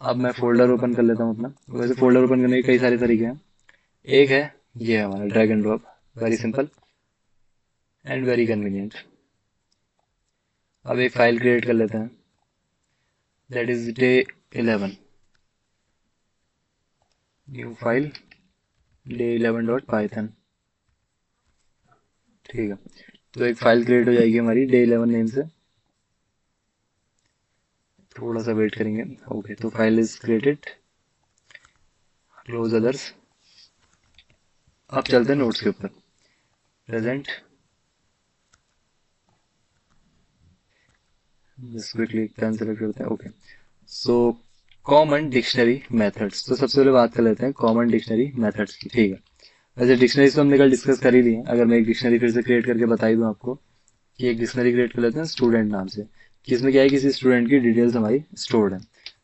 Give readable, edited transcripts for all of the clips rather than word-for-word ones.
अब मैं folder open कर लेता हूँ अपना। वैसे फोल्डर ओपन करने के कई सारे तरीके हैं। एक है ये हमारा drag and drop, very simple and very convenient. अब एक फाइल क्रिएट कर लेते हैं, that is day 11, new file day11.python। ठीक है, तो एक फाइल क्रिएट हो जाएगी हमारी day 11 नेम से। थोड़ा सा वेट करेंगे। ओके, तो file is created, close others. अब चलते हैं नोट्स के ऊपर। Present, just quickly pen select करते हैं। Okay, so common dictionary methods. तो सबसे पहले बात कर लेते हैं कॉमन डिक्शनरी मेथड्स की। ठीक है, वैसे डिक्शनरीज तो हमने कल डिस्कस कर ही ली है। अगर मैं एक डिक्शनरी फिर से क्रिएट करके बता ही दूं आपको कि एक डिक्शनरी क्रिएट कर लेते हैं स्टूडेंट नाम से, कि इसमें क्या है, किसी स्टूडेंट की डिटेल्स हमारी स्टोर्ड है।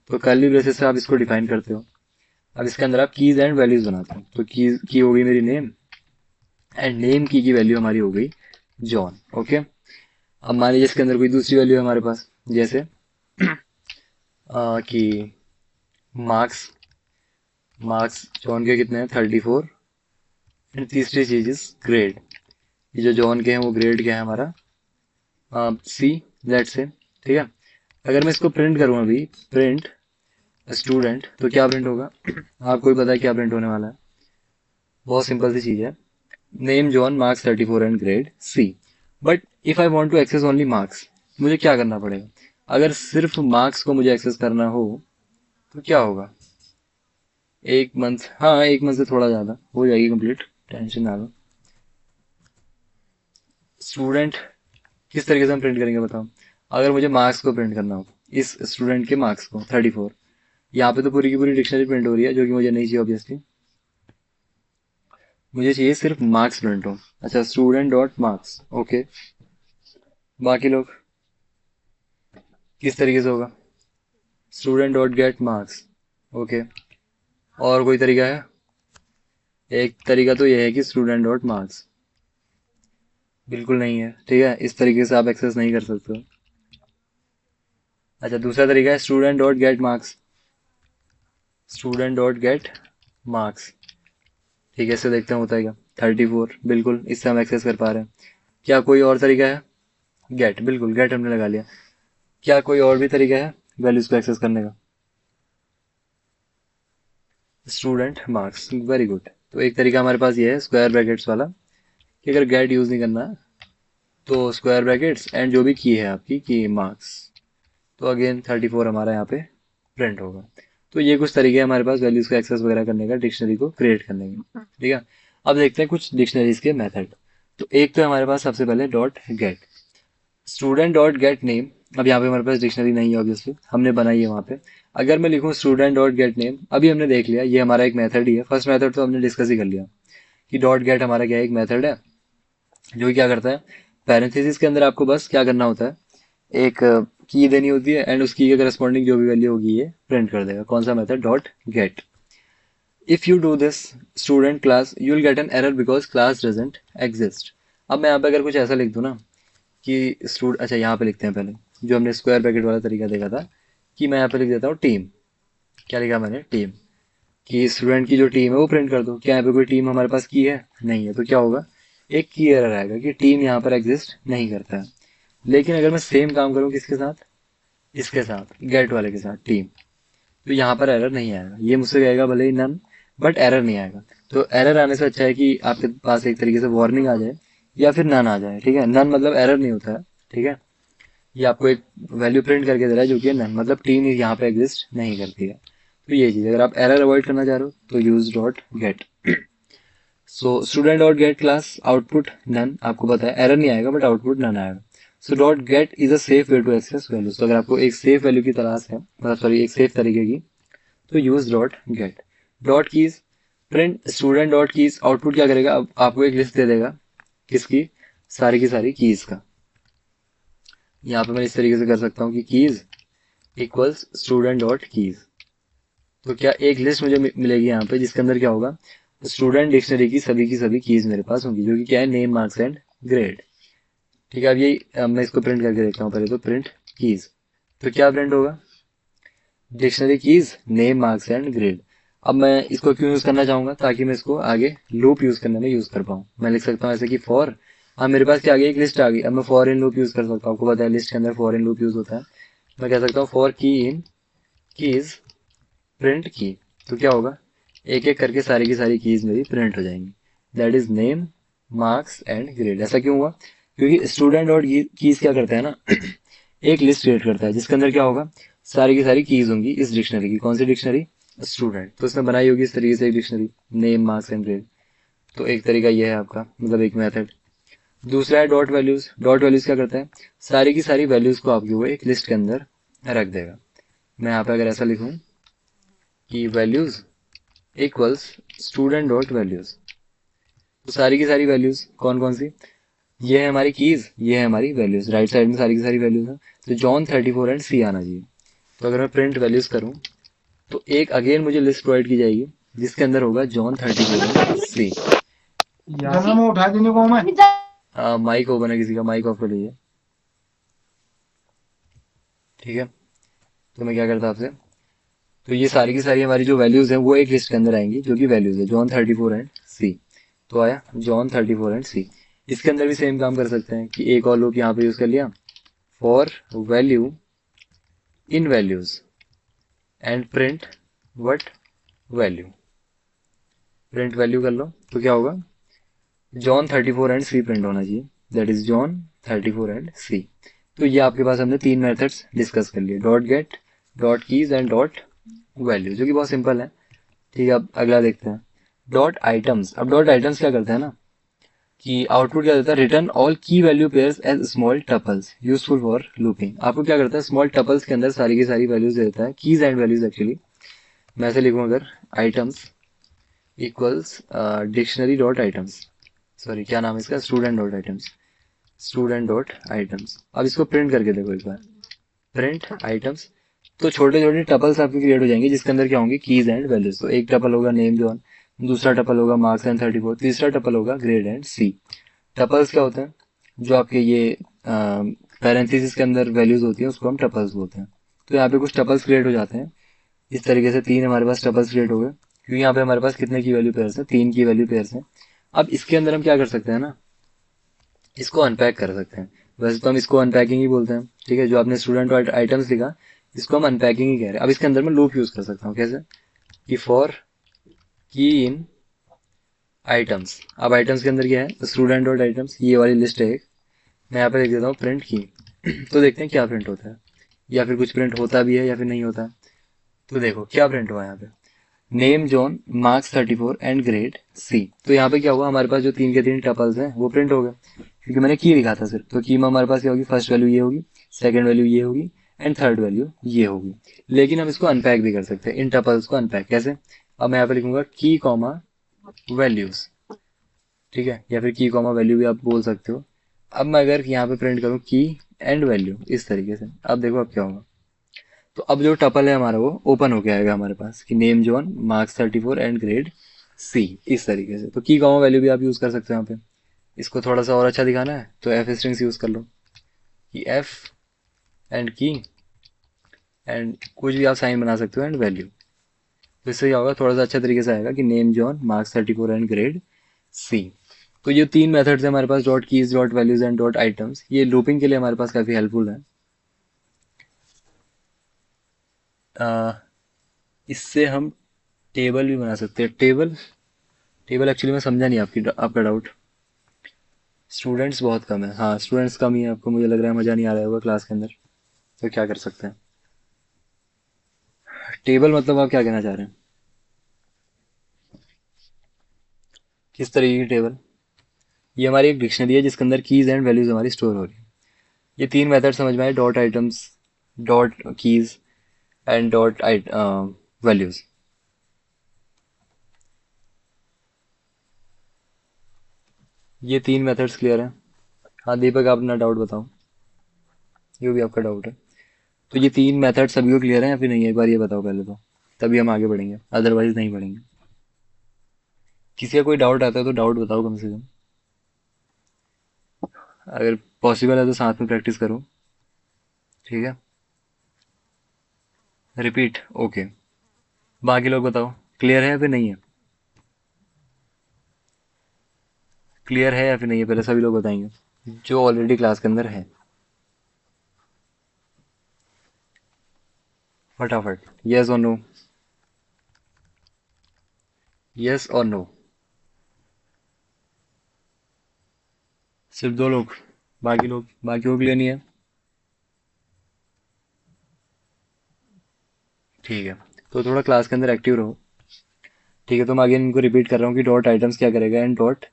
तो कर्ली ब्रेसेस से आप इसको डिफाइन करते हो। अब इसके अंदर आप कीज एंड वैल्यूज बनाते हो। तो की हो गई मेरी नेम, एंड नेम की वैल्यू हमारी हो गई जॉन। ओके, अब मान लीजिए इसके अंदर कोई दूसरी वैल्यू है हमारे पास, जैसे कि मार्क्स। मार्क्स जॉन के कितने हैं, 34। एंड तीसरी चीज इज ग्रेड। ये जो जॉन के हैं वो ग्रेड क्या है हमारा, सी, लेट से। ठीक है, अगर मैं इसको प्रिंट करूं अभी, प्रिंट स्टूडेंट, तो क्या प्रिंट होगा आपको भी पता है क्या प्रिंट होने वाला है। बहुत सिंपल सी चीज है, name John, marks 34 and grade C. But if I want to access only marks, मुझे क्या करना पड़ेगा। अगर सिर्फ मार्क्स को मुझे एक्सेस करना हो तो क्या होगा, एक मंथ, हाँ एक मंथ से थोड़ा ज्यादा हो जाएगी कंप्लीट, टेंशन ना लो। स्टूडेंट किस तरीके से हम प्रिंट करेंगे बताओ। अगर मुझे मार्क्स को प्रिंट करना हो, इस स्टूडेंट के मार्क्स को 34, यहाँ पे तो पूरी की पूरी डिक्शनरी प्रिंट हो रही है, जो कि मुझे नहीं चाहिए ऑब्वियसली। मुझे चाहिए सिर्फ मार्क्स प्रिंट हो। अच्छा, स्टूडेंट डॉट मार्क्स। ओके, बाकी लोग किस तरीके से होगा, student dot get marks. Okay, और कोई तरीका है, एक तरीका तो यह है कि स्टूडेंट डॉट मार्क्स। बिल्कुल नहीं है, ठीक है, इस तरीके से आप एक्सेस नहीं कर सकते हो। अच्छा, दूसरा तरीका है student dot get marks. Student dot get marks, ठीक है, इससे देखते हैं होता है क्या। 34, बिल्कुल, इससे हम एक्सेस कर पा रहे हैं। क्या कोई और तरीका है, गेट, बिल्कुल गेट हमने लगा लिया। क्या कोई और भी तरीका है वैल्यूज को एक्सेस करने का, स्टूडेंट मार्क्स, वेरी गुड। तो एक तरीका हमारे पास ये है स्क्वायर ब्रैकेट्स वाला, कि अगर गेट यूज नहीं करना तो स्क्वायर ब्रैकेट्स एंड जो भी की है आपकी की मार्क्स, तो अगेन 34 हमारा यहाँ पे प्रिंट होगा। तो ये कुछ तरीके हैं हमारे पास वैल्यूज को एक्सेस वगैरह करने का, डिक्शनरी को क्रिएट करने के। ठीक है, अब देखते हैं कुछ डिक्शनरीज के मेथड। तो एक तो हमारे पास सबसे पहले dot gate, student dot gate name. अब यहाँ पे हमारे पास डिक्शनरी नहीं है ऑब्वियसली, हमने बनाई है वहाँ पे। अगर मैं लिखूँ स्टूडेंट डॉट गेट नेम, अभी हमने देख लिया ये हमारा एक मेथड ही है। फर्स्ट मेथड तो हमने डिस्कस ही कर लिया कि डॉट गेट हमारा क्या है, एक मेथड है जो क्या करता है, पैरेंथेसिस के अंदर आपको बस क्या करना होता है, एक की देनी होती है एंड उस की के करस्पॉन्डिंग जो भी वैल्यू होगी ये प्रिंट कर देगा। कौन सा method, dot gate. If you do this student class you will get an error because class doesn't exist. अब मैं यहाँ पे अगर कुछ ऐसा लिख दूँ ना कि स्टूडेंट, अच्छा यहाँ पे लिखते हैं पहले, जो हमने स्क्वायर ब्रैकेट वाला तरीका देखा था, कि मैं यहाँ पे लिख देता हूँ टीम। क्या लिखा मैंने, टीम, कि स्टूडेंट की जो टीम है वो प्रिंट कर दो। क्या यहाँ पे कोई टीम हमारे पास की है, नहीं है, तो क्या होगा, एक की एरर आएगा कि टीम यहाँ पर एग्जिस्ट नहीं करता है। लेकिन अगर मैं सेम काम करूँ किसके साथ, इसके साथ, गेट वाले के साथ, टीम, तो यहाँ पर एरर नहीं आएगा। ये मुझसे कहेगा भले ही नन, बट एरर नहीं आएगा। तो एरर आने से अच्छा है कि आपके पास एक तरीके से वार्निंग आ जाए या फिर नन आ जाए। ठीक है, नन मतलब एरर नहीं होता है। ठीक है, ये आपको एक वैल्यू प्रिंट करके दे रहा है जो कि है नन, मतलब टीम यहाँ पे एग्जिस्ट नहीं करती है। तो ये चीज, अगर आप एरर अवॉइड करना चाह रहे हो तो use dot get. So student dot get class output none, आपको पता है एरर नहीं आएगा बट आउटपुट नन आएगा। So dot get is a safe way to access values. तो अगर आपको एक सेफ वैल्यू की तलाश है, मतलब सॉरी एक सेफ तरीके की, तो use dot gate. Dot keys, print student dot keys, output क्या करेगा, अब आपको एक लिस्ट दे देगा किसकी, सारी की सारी कीज का। यहाँ पे मैं इस तरीके से कर सकता हूँ कि keys equals student dot keys. तो क्या एक लिस्ट मुझे मिलेगी यहाँ पे जिसके अंदर क्या होगा, स्टूडेंट डिक्शनरी की सभी कीज मेरे पास होंगी, जो कि क्या है, नेम, मार्क्स एंड ग्रेड। ठीक है, अब ये मैं इसको प्रिंट करके देखता हूँ पहले। तो प्रिंट कीज, तो क्या प्रिंट होगा, dictionary keys name marks and grade. अब मैं इसको क्यों यूज करना चाहूंगा, ताकि मैं इसको आगे लूप यूज करने में यूज कर पाऊँ। मैं लिख सकता हूँ ऐसे कि फॉर, अब मेरे पास क्या आ गई, एक लिस्ट आ गई। अब मैं फॉर इन लूप यूज कर सकता हूँ, आपको पता है लिस्ट के अंदर फॉर इन लूप यूज होता है। मैं कह सकता हूँ फॉर की इन कीज प्रिंट की। तो क्या होगा, एक एक करके सारी की सारी कीज मेरी प्रिंट हो जाएंगी। That is name marks and grade. ऐसा क्यों हुआ, क्योंकि स्टूडेंट डॉट कीज क्या करता है ना एक लिस्ट क्रिएट करता है जिसके अंदर क्या होगा, सारी की सारी कीज होंगी इस डिक्शनरी की। कौन सी डिक्शनरी, स्टूडेंट। तो उसने बनाई होगी इस तरीके से एक dictionary, name marks and grade. तो एक तरीका यह है आपका, मतलब एक मेथड। दूसरा है डॉट वैल्यूज। डॉट वैल्यूज क्या करता है, सारी की सारी वैल्यूज को आपकी वो एक लिस्ट के अंदर रख देगा। मैं यहाँ पे अगर ऐसा लिखूं कि values equals student dot values, तो सारी की सारी वैल्यूज कौन कौन सी, ये है हमारी कीज, ये है हमारी वैल्यूज। राइट साइड में सारी की सारी वैल्यूज है। तो जॉन 34 एंड सी आना चाहिए। तो अगर मैं प्रिंट वैल्यूज करूं, तो एक अगेन मुझे लिस्ट प्रोवाइड की जाएगी जिसके अंदर होगा जॉन 34 एंड सी। जन्म में उठा देने को मैं। माइक ओपन है किसी का, माइक ऑफ कर लीजिए। ठीक है, तो मैं क्या करता आपसे, तो ये सारी की सारी हमारी जो वैल्यूज है वो एक लिस्ट के अंदर आएंगी, जो कि वैल्यूज है जॉन 34 एंड सी। तो आया जॉन 34 एंड सी। इसके अंदर भी सेम काम कर सकते हैं कि एक और लूप यहाँ पे यूज कर लिया, for value in values and print what value. Print value कर लो, तो क्या होगा, जॉन 34 एंड सी प्रिंट होना चाहिए। दैट इज जॉन 34 एंड सी। तो ये आपके पास हमने तीन मेथड्स डिस्कस कर लिए, dot gate, dot keys and dot value, जो कि बहुत सिंपल है। ठीक है, अब अगला देखते हैं, डॉट आइटम्स। अब डॉट आइटम्स क्या करता है ना, कि आउटपुट क्या देता है, return all key value pairs as small tuples useful for looping. आपको क्या करता है, स्मॉल टपल्स के अंदर सारी की सारी वैल्यूज देता है, कीज एंड वैल्यूज एक्चुअली। मैं ऐसे लिखूं अगर, items equals dictionary dot items, sorry क्या नाम है इसका, student dot items, student dot items. अब इसको प्रिंट करके देखो एक बार, प्रिंट आइटम्स। तो छोटे छोटे टपल्स आपके क्रिएट हो जाएंगे जिसके अंदर क्या होंगे, कीज एंड वैल्यूज। तो एक टपल होगा नेम जॉन, दूसरा टपल होगा मार्क्स एंड 34, तीसरा टपल होगा ग्रेड एंड सी। टपल्स क्या होते हैं, जो आपके ये पैरेंथेसिस के अंदर वैल्यूज होती है उसको हम टपल्स बोलते हैं। तो यहाँ पे कुछ टपल्स क्रिएट हो जाते हैं इस तरीके से, तीन हमारे पास टपल्स क्रिएट हो गए, क्योंकि यहाँ पे हमारे पास कितने की वैल्यू पेयर्स हैं, तीन की वैल्यू पेयर्स हैं। अब इसके अंदर हम क्या कर सकते हैं ना, इसको अनपैक कर सकते हैं। वैसे तो हम इसको अनपैकिंग ही बोलते हैं, ठीक है। जो आपने स्टूडेंट आइटम्स लिखा, इसको हम अनपैकिंग ही कह रहे हैं। अब इसके अंदर मैं लूप यूज कर सकता हूँ, कैसे, कि फॉर की इन आइटम्स। अब आइटम्स के अंदर क्या है, स्टूडेंट डॉट आइटम्स, ये वाली लिस्ट है एक। मैं यहाँ पे लिख देता हूँ प्रिंट की। तो देखते हैं क्या प्रिंट होता है, या फिर कुछ प्रिंट होता भी है या फिर नहीं होता। तो देखो क्या प्रिंट हुआ यहाँ पे, name John marks 34 and grade C. तो यहाँ पे क्या हुआ, हमारे पास जो तीन के तीन टपल्स हैं वो प्रिंट हो गए, क्योंकि मैंने की लिखा था सिर्फ। तो की में हमारे पास क्या होगी, फर्स्ट वैल्यू ये होगी, सेकंड वैल्यू ये होगी एंड थर्ड वैल्यू ये होगी। लेकिन हम इसको अनपैक भी कर सकते हैं, इन टपल्स को अनपैक कैसे। अब मैं यहाँ पे लिखूंगा की कॉमा वैल्यूज, ठीक है, या फिर की कॉमा वैल्यू भी आप बोल सकते हो। अब मैं अगर यहाँ पे प्रिंट करूँ की एंड वैल्यू इस तरीके से, अब देखो अब क्या होगा। तो अब जो टपल है हमारा वो ओपन होके आएगा हमारे पास, कि name John marks 34 and grade C, इस तरीके से। तो की कॉमा वैल्यू भी आप यूज कर सकते हो यहाँ पे। इसको थोड़ा सा और अच्छा दिखाना है तो एफ स्ट्रिंग्स यूज कर लो, कि एफ एंड की एंड कुछ भी आप साइन बना सकते हो एंड वैल्यू। तो इससे क्या होगा, थोड़ा सा अच्छा तरीके से आएगा कि name John marks 34 and grade C. तो ये तीन मेथड्स है हमारे पास, dot keys, dot values and dot items. ये लूपिंग के लिए हमारे पास काफी हेल्पफुल है। इससे हम टेबल भी बना सकते हैं। टेबल, टेबल एक्चुअली मैं समझा नहीं आपकी आपका डाउट। स्टूडेंट्स बहुत कम है, हाँ स्टूडेंट्स कम ही है, आपको मुझे लग रहा है मजा नहीं आ रहा होगा क्लास के अंदर। तो क्या कर सकते हैं, टेबल मतलब आप क्या कहना चाह रहे हैं, किस तरीके की टेबल। ये हमारी एक डिक्शनरी है जिसके अंदर कीज एंड वैल्यूज हमारी स्टोर हो रही है। ये तीन मेथड समझ में आए, dot items, dot keys and dot values. ये तीन मेथड्स क्लियर है। हाँ दीपक, आप अपना डाउट बताओ, जो भी आपका डाउट है। तो ये तीन मेथड सभी को क्लियर है या फिर नहीं है, एक बार ये बताओ पहले तो, तभी हम आगे बढ़ेंगे, अदरवाइज नहीं बढ़ेंगे। किसी का कोई डाउट आता है तो डाउट बताओ कम से कम, अगर पॉसिबल है तो साथ में प्रैक्टिस करो, ठीक है। Repeat, okay. बाकी लोग बताओ, क्लियर है या फिर नहीं है? क्लियर है या फिर नहीं है, पहले सभी लोग बताएंगे जो ऑलरेडी क्लास के अंदर है। फटाफट, यस और नो, यस और नो। सिर्फ दो लोग, बाकी को क्लियर नहीं है। ठीक है, तो थोड़ा क्लास के अंदर एक्टिव रहो। ठीक है, तो मैं अगेन इनको रिपीट कर रहा हूँ कि डॉट आइटम्स क्या करेगा एंड डॉट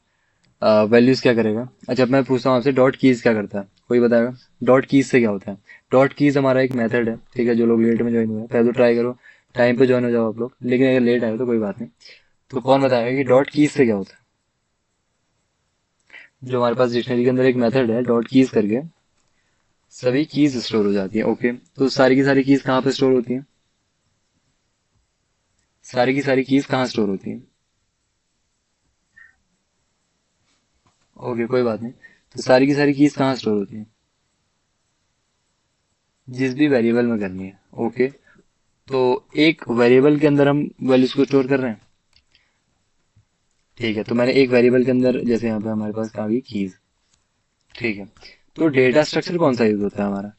वैल्यूज क्या करेगा। अच्छा, अब मैं पूछता हूँ आपसे, डॉट कीज क्या करता है? कोई बताएगा डॉट कीज से क्या होता है? डॉट कीज हमारा एक मेथड है। ठीक है, जो लोग लेट में ज्वाइन हुए हैं, पहले तो ट्राई करो टाइम पे ज्वाइन हो जाओ आप लोग, लेकिन अगर लेट आए तो कोई बात नहीं। तो कौन बताएगा कि डॉट कीज से क्या होता है? जो हमारे पास डिक्शनरी के अंदर एक मेथड है डॉट कीज करके, सभी कीज स्टोर हो जाती है। ओके, तो सारी की सारी कीज कहाँ पे स्टोर होती है? सारी की सारी कीज कहाँ स्टोर होती है? ओके, कोई बात नहीं। तो सारी की सारी कीज कहाँ स्टोर होती है? जिस भी वेरिएबल में करनी है। ओके, तो एक वेरिएबल के अंदर हम वैल्यूज को स्टोर कर रहे हैं। ठीक है, तो मैंने एक वेरिएबल के अंदर, जैसे यहाँ पे हमारे पास आ गई कीज। ठीक है, तो डेटा स्ट्रक्चर कौन सा यूज होता है हमारा?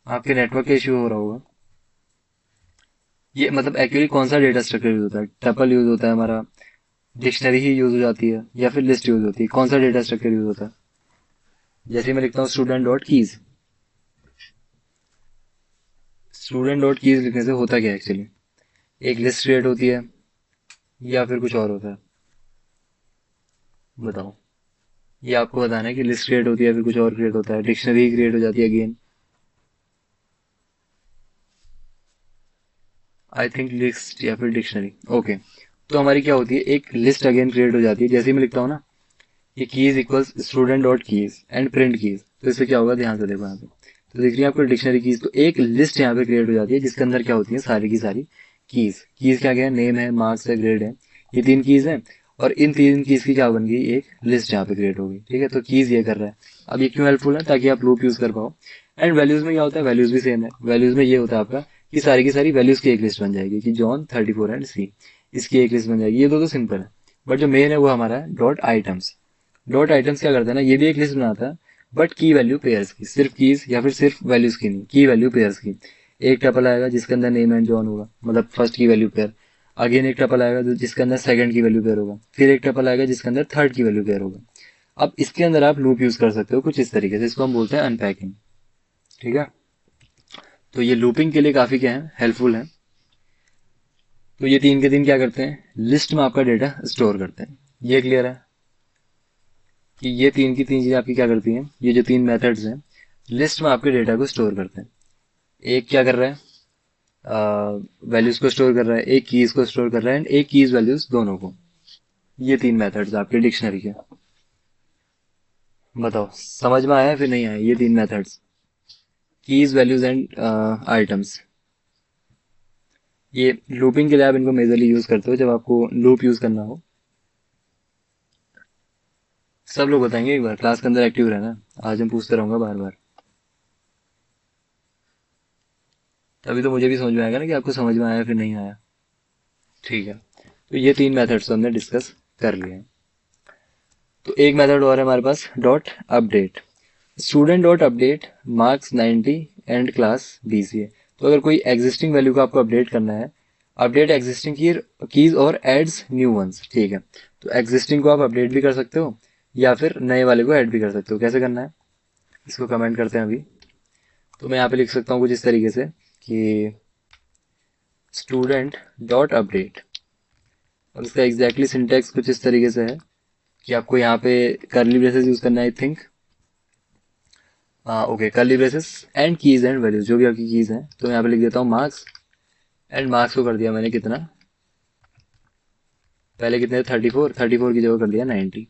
आपके नेटवर्क का इश्यू हो रहा होगा। ये मतलब एक्चुअली कौन सा डेटा स्ट्रक्चर यूज होता है? टपल यूज होता है हमारा, डिक्शनरी ही यूज हो जाती है, या फिर लिस्ट यूज होती है? कौन सा डेटा स्ट्रक्चर यूज होता है? जैसे मैं लिखता हूँ student dot keys, student dot keys लिखने से होता क्या एक्चुअली? एक लिस्ट क्रिएट होती है या फिर कुछ और होता है? बताओ, ये आपको बताना है कि लिस्ट क्रिएट होती है या फिर कुछ और क्रिएट होता है। डिक्शनरी क्रिएट हो जाती है अगेन। आई थिंक लिस्ट या फिर डिक्शनरी। ओके, तो हमारी क्या होती है, एक लिस्ट अगेन क्रिएट हो जाती है। जैसे ही मैं लिखता हूँ ना कि keys equals student dot keys and print keys, तो इससे क्या होगा, ध्यान से देखो यहाँ पे। तो दिख रही है आपको डिक्शनरी कीज, तो एक लिस्ट यहाँ पे क्रिएट हो जाती है जिसके अंदर क्या होती है, सारी की सारी कीज। कीज क्या क्या है, नेम है, मार्क्स है, ग्रेड है, ये तीन कीज है। और इन तीन कीज की क्या बन गई, एक लिस्ट यहाँ पे क्रिएट हो गई। ठीक है, तो कीज ये कर रहा है। अब ये क्यों हेल्पफुल है, ताकि आप लूप यूज कर पाओ। एंड वैल्यूज में क्या होता है, वैल्यूज भी सेम है। वैल्यूज में ये होता है आपका कि सारी की सारी वैल्यूज की एक लिस्ट बन जाएगी कि जॉन 34 एंड सी, इसकी एक लिस्ट बन जाएगी। ये दो तो सिंपल है, बट जो मेन है वो हमारा है डॉट आइटम्स। डॉट आइटम्स क्या करता है ना, ये भी एक लिस्ट बनाता है, बट की वैल्यू पेयर्स की, सिर्फ कीज या फिर सिर्फ वैल्यूज की नहीं, की वैल्यू पेयर्स की। एक टपल आएगा जिसके अंदर नेम एंड जॉन होगा, मतलब फर्स्ट की वैल्यू पेयर। अगेन एक टपल आएगा जिसके अंदर सेकंड की वैल्यू पेयर होगा, फिर एक टपल आएगा जिसके अंदर थर्ड की वैल्यू पेयर होगा। अब इसके अंदर आप लूप यूज कर सकते हो कुछ इस तरीके से, इसको हम बोलते हैं अनपैकिंग। ठीक है, तो ये लूपिंग के लिए काफी क्या है, हेल्पफुल है। तो ये तीन के तीन क्या करते हैं, लिस्ट में आपका डेटा स्टोर करते हैं। ये क्लियर है कि ये तीन की तीन चीजें आपकी क्या करती हैं, ये जो तीन मेथड्स हैं लिस्ट में आपके डेटा को स्टोर करते हैं। एक क्या कर रहा है, वैल्यूज को स्टोर कर रहा है, एक कीज को स्टोर कर रहा है, एंड एक कीज वैल्यूज दोनों को। ये तीन मेथड्स आपके डिक्शनरी के। बताओ समझ में आया है फिर नहीं आया, ये तीन methods, keys values and items. ये लूपिंग के लिए आप इनको मेजरली यूज करते हो जब आपको लूप यूज करना हो। सब लोग बताएंगे एक बार, क्लास के अंदर एक्टिव रहना, आज हम पूछते रहूंगा बार बार, तभी तो मुझे भी समझ में आएगा ना कि आपको समझ में आया फिर नहीं आया। ठीक है, तो ये तीन मेथड्स हमने डिस्कस कर लिए हैं। तो एक मेथड और है हमारे पास, dot update. Student dot update marks 90 and class BCA. तो अगर कोई एग्जिस्टिंग वैल्यू को आपको अपडेट करना है, अपडेट एग्जिस्टिंग की कीज और एड्स न्यू वंस। ठीक है, तो एग्जिस्टिंग को आप अपडेट भी कर सकते हो या फिर नए वाले को ऐड भी कर सकते हो। कैसे करना है, इसको कमेंट करते हैं अभी। तो मैं यहाँ पे लिख सकता हूँ कुछ इस तरीके से कि स्टूडेंट डॉट अपडेट, और इसका एग्जैक्टली सिंटेक्स कुछ इस तरीके से है कि आपको यहाँ पे करली ब्रेसेस यूज करना है आई थिंक। हाँ ओके, करली braces and keys and values, जो भी आपकी कीज हैं। तो मैं यहाँ पे लिख देता हूँ मार्क्स, एंड मार्क्स को कर दिया मैंने कितना, पहले कितने थे 34, 34 की जगह कर दिया 90।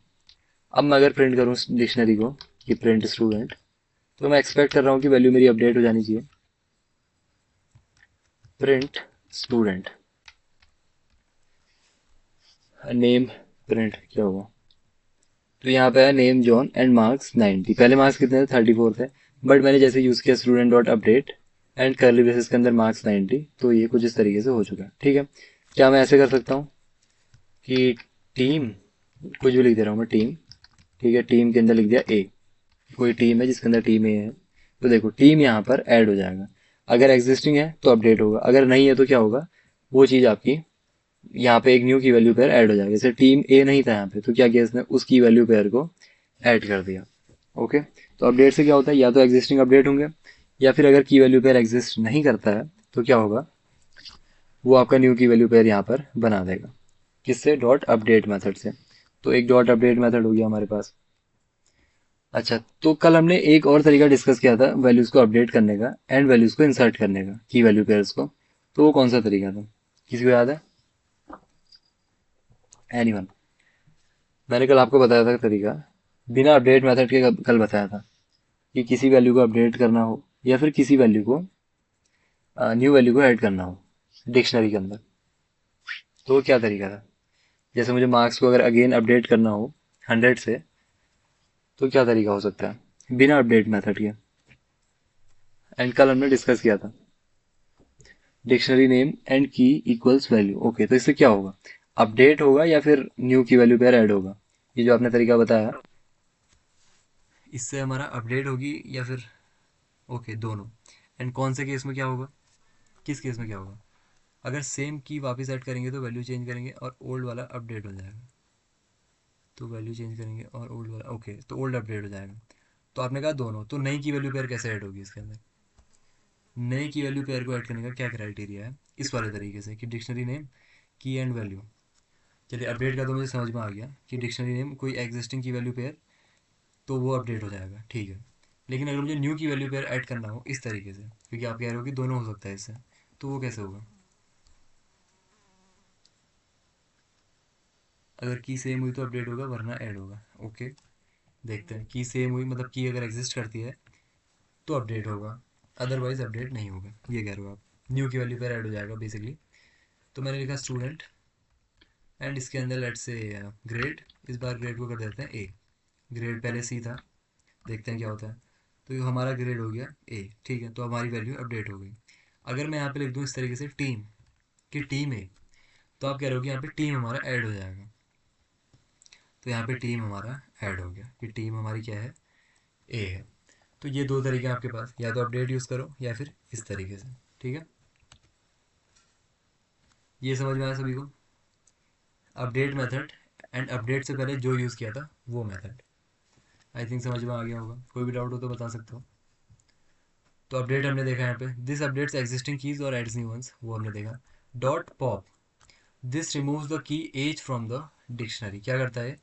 अब मैं अगर प्रिंट करूँ डिक्शनरी को कि प्रिंट स्टूडेंट, तो मैं एक्सपेक्ट कर रहा हूँ कि वैल्यू मेरी अपडेट हो जानी चाहिए। प्रिंट स्टूडेंट, नेम प्रिंट क्या होगा, तो यहाँ पे है नेम जॉन एंड मार्क्स 90। पहले मार्क्स कितने थे, 34 थे, बट मैंने जैसे यूज किया student dot update, and curly braces के अंदर मार्क्स 90। तो ये कुछ इस तरीके से हो चुका है। ठीक है, क्या मैं ऐसे कर सकता हूँ कि टीम, कुछ भी लिख दे रहा हूँ मैं, टीम। ठीक है, टीम के अंदर लिख दिया ए। कोई टीम है जिसके अंदर टीम ए है, तो देखो टीम यहाँ पर ऐड हो जाएगा। अगर एग्जिस्टिंग है तो अपडेट होगा, अगर नहीं है तो क्या होगा, वो चीज़ आपकी यहाँ पे एक न्यू की वैल्यू पेयर ऐड हो जाएगा। जैसे टीम ए नहीं था यहाँ पे, तो क्या किया इसने, उस की वैल्यू पेयर को ऐड कर दिया। ओके, तो अपडेट से क्या होता है, या तो एग्जिस्टिंग अपडेट होंगे, या फिर अगर की वैल्यू पेयर एग्जिस्ट नहीं करता है तो क्या होगा, वो आपका न्यू की वैल्यू पेयर यहाँ पर बना देगा। किससे, डॉट अपडेट मेथड से। तो एक डॉट अपडेट मेथड हो गया हमारे पास। अच्छा, तो कल हमने एक और तरीका डिस्कस किया था वैल्यूज को अपडेट करने का एंड वैल्यूज को इंसर्ट करने का, की वैल्यू पेयर्स को। तो वो कौन सा तरीका था, किसी को याद है? एनीवन? मैंने कल आपको बताया था तरीका, बिना अपडेट मेथड के कल बताया था कि किसी वैल्यू को अपडेट करना हो या फिर किसी वैल्यू को, न्यू वैल्यू को ऐड करना हो डिक्शनरी के अंदर, तो वो क्या तरीका था। जैसे मुझे मार्क्स को अगर अगेन अपडेट करना हो 100 से, तो क्या तरीका हो सकता है बिना अपडेट मेथड के। एंड कल हमने डिस्कस किया था डिक्शनरी नेम एंड की इक्वल्स वैल्यू। ओके, तो इससे क्या होगा, अपडेट होगा या फिर न्यू की वैल्यू पेयर ऐड होगा, ये जो आपने तरीका बताया, इससे हमारा अपडेट होगी या फिर, ओके दोनों। एंड कौन से केस में क्या होगा, किस केस में क्या होगा, अगर सेम की वापस ऐड करेंगे तो वैल्यू चेंज करेंगे और ओल्ड वाला अपडेट हो जाएगा। तो वैल्यू चेंज करेंगे और ओल्ड वाला, ओके, तो ओल्ड अपडेट हो जाएगा। तो आपने कहा दोनों, तो नई की वैल्यू पेयर कैसे ऐड होगी इसके अंदर, नए की वैल्यू पेयर को ऐड करने का क्या क्राइटेरिया है, इस वाले तरीके से कि डिक्शनरी नेम की एंड वैल्यू। चलिए, अपडेट का तो मुझे समझ में आ गया कि डिक्शनरी नेम कोई एग्जिस्टिंग की वैल्यू पेयर, तो वो अपडेट हो जाएगा, ठीक है। लेकिन अगर मुझे न्यू की वैल्यू पेयर ऐड करना हो इस तरीके से, क्योंकि आप कह रहे हो कि दोनों हो सकता है इससे, तो वो कैसे होगा, अगर की सेम हुई तो अपडेट होगा वरना ऐड होगा। ओके, देखते हैं, की सेम हुई मतलब की अगर एग्जिस्ट करती है तो अपडेट होगा, अदरवाइज अपडेट नहीं होगा, ये कह रहे हो आप, न्यू की वैल्यू पेयर ऐड हो जाएगा बेसिकली। तो मैंने लिखा स्टूडेंट एंड इसके अंदर लेट्स से ग्रेड, इस बार ग्रेड को कर देते हैं ए। ग्रेड पहले सी था, देखते हैं क्या होता है। तो ये हमारा ग्रेड हो गया ए, ठीक है, तो हमारी वैल्यू अपडेट हो गई। अगर मैं यहाँ पे लिख दूँ इस तरीके से टीम, कि टीम ए, तो आप कह रहे हो कि यहाँ पे टीम हमारा ऐड हो जाएगा। तो यहाँ पे टीम हमारा ऐड हो गया कि टीम हमारी क्या है, ए है। तो ये दो तरीके हैं आपके पास, या तो अपडेट यूज़ करो या फिर इस तरीके से। ठीक है, ये समझ में आया सभी को, अपडेट मेथड एंड अपडेट से पहले जो यूज़ किया था वो मेथड। आई थिंक समझ में आ गया होगा, कोई भी डाउट हो तो बता सकते हो। तो अपडेट हमने देखा यहाँ पे, दिस अपडेट्स एग्जिस्टिंग कीज और एड्स न्यू वंस, वो हमने देखा। Dot pop, this removes the key age from the dictionary, क्या करता है,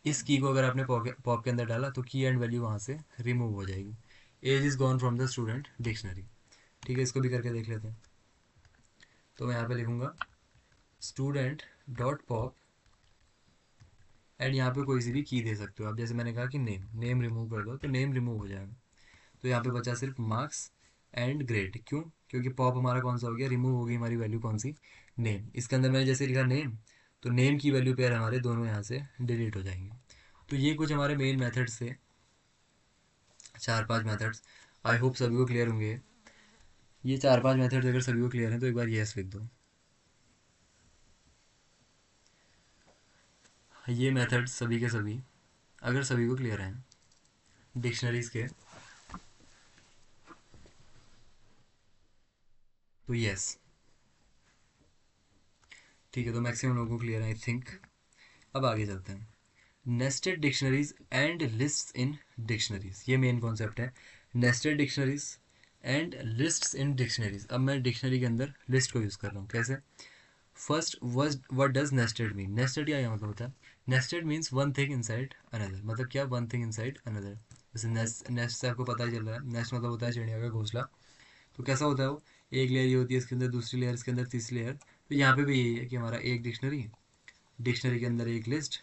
इस की को अगर आपने पॉप के अंदर डाला तो की एंड वैल्यू वहाँ से रिमूव हो जाएगी। Age is gone from the student dictionary. ठीक है, इसको भी करके देख लेते हैं। तो मैं यहाँ पे लिखूंगा स्टूडेंट डॉट पॉप एंड यहाँ पे कोई सी भी की दे सकते हो आप, जैसे मैंने कहा कि नेम, नेम रिमूव कर दो तो नेम रिमूव हो जाएगा। तो यहाँ पे बचा सिर्फ मार्क्स एंड ग्रेड, क्यों, क्योंकि पॉप हमारा कौन सा हो गया, रिमूव हो गई हमारी वैल्यू कौन सी, नेम। इसके अंदर मैंने जैसे लिखा नेम, तो नेम की वैल्यू पेयर हमारे दोनों यहाँ से डिलीट हो जाएंगे। तो ये कुछ हमारे मेन मेथड्स थे, 4-5 मेथड्स। आई होप सभी को क्लियर होंगे। ये 4-5 मेथड्स अगर सभी को क्लियर हैं तो एक बार यस लिख दो। ये मेथड्स सभी के सभी अगर सभी को क्लियर हैं डिक्शनरीज के, तो यस। ठीक है, तो मैक्सिमम लोगों को क्लियर है आई थिंक। अब आगे चलते हैं, nested dictionaries and lists in dictionaries, ये मेन कॉन्सेप्ट है, nested dictionaries and lists in dictionaries. अब मैं डिक्शनरी के अंदर लिस्ट को यूज़ कर रहा हूँ, कैसे, first what does nested mean, nested क्या मतलब होता है, nested means one thing inside another, मतलब क्या, वन थिंग इनसाइड अनदर। जैसे नेस्ट से आपको पता ही चल रहा है, नेस्ट मतलब होता है चिड़िया का घोंसला। तो कैसा होता है वो, एक लेयर ये होती है, इसके अंदर दूसरी लेयर, इसके अंदर तीसरी लेयर। तो यहाँ पे भी यही है कि हमारा एक डिक्शनरी, डिक्शनरी के अंदर एक लिस्ट,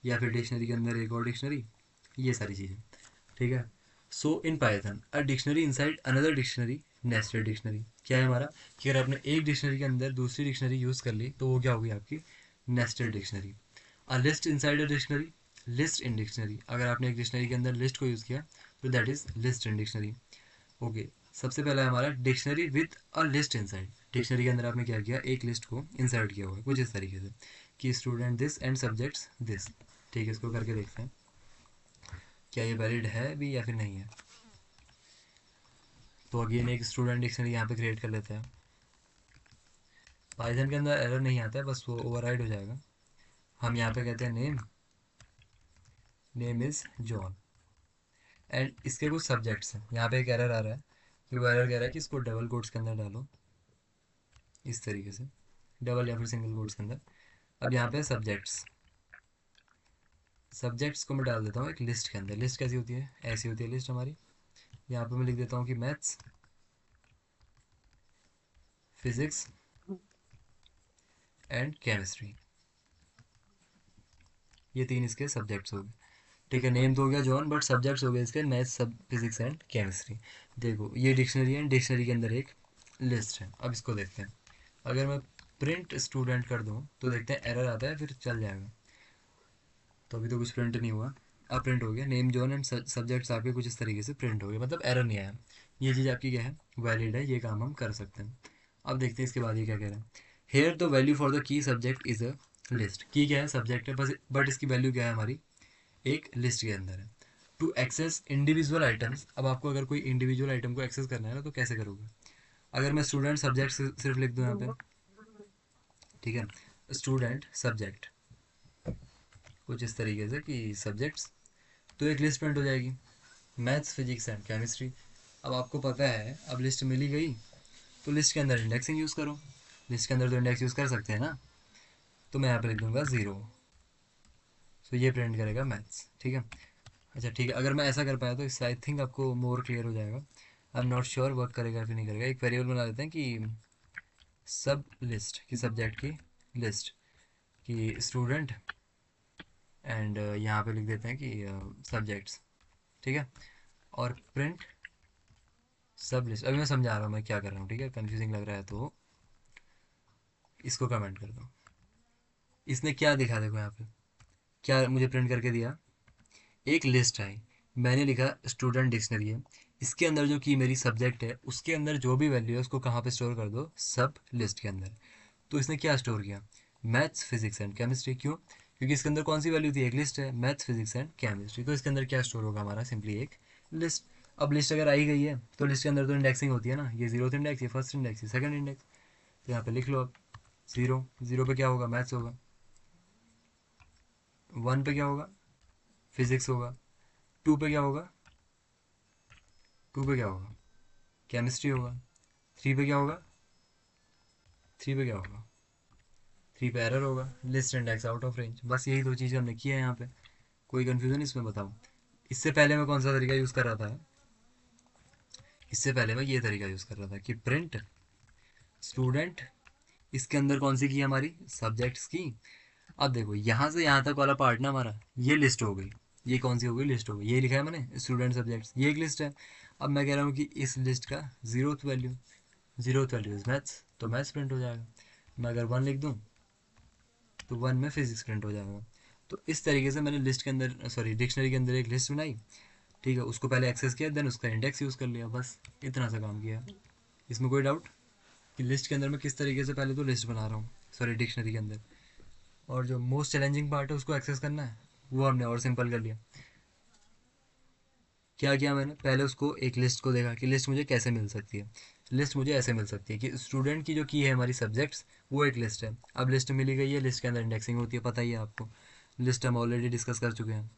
या फिर डिक्शनरी के अंदर एक और डिक्शनरी, ये सारी चीज़ें। ठीक है, so in Python a dictionary inside another dictionary, nested dictionary क्या है हमारा, कि अगर आपने एक डिक्शनरी के अंदर दूसरी डिक्शनरी यूज़ कर ली तो वो क्या होगी आपकी, nested dictionary. A list inside a dictionary, list in dictionary, अगर आपने एक डिक्शनरी के अंदर लिस्ट को यूज़ किया तो that is list in dictionary. Okay, सबसे पहला है हमारा dictionary with a list inside. Dictionary के अंदर आपने क्या किया, एक लिस्ट को इंसर्ट किया हुआ है कुछ इस तरीके से कि student this and subjects this. ठीक है, इसको करके देखते हैं क्या ये वैलिड है भी या फिर नहीं है। तो अगेन एक स्टूडेंट डिक्शनरी यहाँ पे क्रिएट कर लेते हैं। पाइथन के अंदर एरर नहीं आता है, बस वो ओवरराइड हो जाएगा। हम यहाँ पे कहते हैं name, name is John and इसके कुछ सब्जेक्ट्स हैं। यहाँ पे एक एरर आ रहा है कि वो एरर कह रहा है कि इसको डबल कोट्स के अंदर डालो, इस तरीके से डबल या फिर सिंगल कोट्स के अंदर। अब यहाँ पे सब्जेक्ट्स, सब्जेक्ट्स को मैं डाल देता हूँ एक लिस्ट के अंदर। लिस्ट कैसी होती है, ऐसी होती है लिस्ट हमारी। यहाँ पे मैं लिख देता हूँ कि मैथ्स, फिजिक्स एंड केमिस्ट्री, ये तीन इसके सब्जेक्ट्स हो गए। ठीक है, नेम तो हो गया जॉन, बट सब्जेक्ट्स हो गए इसके मैथ्स, सब फिजिक्स एंड केमिस्ट्री। देखो ये डिक्शनरी है, डिक्शनरी के अंदर एक लिस्ट है। अब इसको देखते हैं। अगर मैं प्रिंट स्टूडेंट कर दूँ तो देखते हैं एरर आता है फिर चल जाएगा। तो अभी तो कुछ प्रिंट नहीं हुआ, अब प्रिंट हो गया। नेम जॉन एंड सब्जेक्ट्स आपके कुछ इस तरीके से प्रिंट हो गए, मतलब एरर नहीं आया। ये चीज़ आपकी क्या है, वैलिड है, ये काम हम कर सकते हैं। अब देखते हैं इसके बाद ये क्या कह रहा है। Here the value for the key subject is a list. Key क्या है, सब्जेक्ट है बस, बट इसकी वैल्यू क्या है हमारी, एक लिस्ट के अंदर है। टू एक्सेस इंडिविजुअल आइटम्स, अब आपको अगर कोई इंडिविजुअल आइटम को एक्सेस करना है ना तो कैसे करोगे। अगर मैं स्टूडेंट सब्जेक्ट सिर्फ लिख दूँ यहाँ पे, ठीक है, स्टूडेंट सब्जेक्ट कुछ इस तरीके से कि सब्जेक्ट्स, तो एक लिस्ट प्रिंट हो जाएगी, मैथ्स फिजिक्स एंड केमिस्ट्री। अब आपको पता है, अब लिस्ट मिली गई तो लिस्ट के अंदर इंडेक्सिंग यूज़ करो। लिस्ट के अंदर तो इंडेक्स यूज़ कर सकते हैं ना, तो मैं यहाँ पे लिख दूंगा 0। तो ये प्रिंट करेगा मैथ्स। ठीक है, अच्छा ठीक है, अगर मैं ऐसा कर पाया तो इससे आई थिंक आपको मोर क्लियर हो जाएगा। I am not sure work करेगा फिर नहीं करेगा। एक वेरिएबल बना देते हैं कि सब लिस्ट की, सब्जेक्ट की लिस्ट की स्टूडेंट एंड यहाँ पे लिख देते हैं कि सब्जेक्ट्स। ठीक है, और प्रिंट सब लिस्ट। अभी मैं समझा रहा हूँ मैं क्या कर रहा हूँ, ठीक है, कन्फ्यूजिंग लग रहा है तो इसको कमेंट कर दो। इसने क्या दिखा, देखो यहाँ पे क्या मुझे प्रिंट करके दिया, एक लिस्ट आई, मैंने लिखा स्टूडेंट डिक्शनरी है, इसके अंदर जो कि मेरी सब्जेक्ट है उसके अंदर जो भी वैल्यू है उसको कहाँ पे स्टोर कर दो, सब लिस्ट के अंदर। तो इसने क्या स्टोर किया, मैथ्स फिजिक्स एंड केमिस्ट्री। क्यों, क्योंकि इसके अंदर कौन सी वैल्यू थी, एक लिस्ट है मैथ्स फिजिक्स एंड केमिस्ट्री, तो इसके अंदर क्या स्टोर होगा हमारा, सिंपली एक लिस्ट। अब लिस्ट अगर आई गई है तो लिस्ट के अंदर तो इंडेक्सिंग होती है ना, ये जीरो इंडेक्स, ये फर्स्ट इंडेक्स, ये सेकंड इंडेक्स। तो यहाँ पे लिख लो अब जीरो, जीरो पे क्या होगा, मैथ्स होगा। वन पे क्या होगा, फिजिक्स होगा। टू पे क्या होगा, टू पे क्या होगा, केमिस्ट्री होगा। थ्री पे क्या होगा, थ्री पे क्या होगा, थ्री पे एरर होगा, list index out of range. बस यही दो चीज़ें हमने किया है यहाँ पे। कोई कन्फ्यूजन इसमें बताओ। इससे पहले मैं कौन सा तरीका यूज़ कर रहा था, इससे पहले मैं ये तरीका यूज़ कर रहा था कि प्रिंट स्टूडेंट, इसके अंदर कौन सी की है हमारी, सब्जेक्ट्स की। अब देखो यहाँ से यहाँ तक वाला पार्ट ना हमारा, ये लिस्ट हो गई। ये कौन सी हो गई, लिस्ट हो गई। ये लिखा है मैंने स्टूडेंट सब्जेक्ट्स, ये एक लिस्ट है। अब मैं कह रहा हूँ कि इस लिस्ट का zeroth value, zeroth value is maths, तो मैथ्स प्रिंट हो जाएगा। मैं अगर वन लिख दूँ तो वन में फिजिक्स प्रिंट हो जाएगा। तो इस तरीके से मैंने लिस्ट के अंदर, सॉरी डिक्शनरी के अंदर एक लिस्ट बनाई। ठीक है, उसको पहले एक्सेस किया, देन उसका इंडेक्स यूज़ कर लिया, बस इतना सा काम किया। इसमें कोई डाउट कि लिस्ट के अंदर मैं किस तरीके से पहले तो लिस्ट बना रहा हूँ, सॉरी डिक्शनरी के अंदर, और जो मोस्ट चैलेंजिंग पार्ट है उसको एक्सेस करना है, वो हमने और सिंपल कर लिया। क्या किया मैंने, पहले उसको एक लिस्ट को देखा कि लिस्ट मुझे कैसे मिल सकती है। लिस्ट मुझे ऐसे मिल सकती है कि स्टूडेंट की जो की है हमारी सब्जेक्ट्स, वो एक लिस्ट है। अब लिस्ट मिली गई है, लिस्ट के अंदर इंडेक्सिंग होती है, पता ही है आपको। लिस्ट हम ऑलरेडी डिस्कस कर चुके हैं,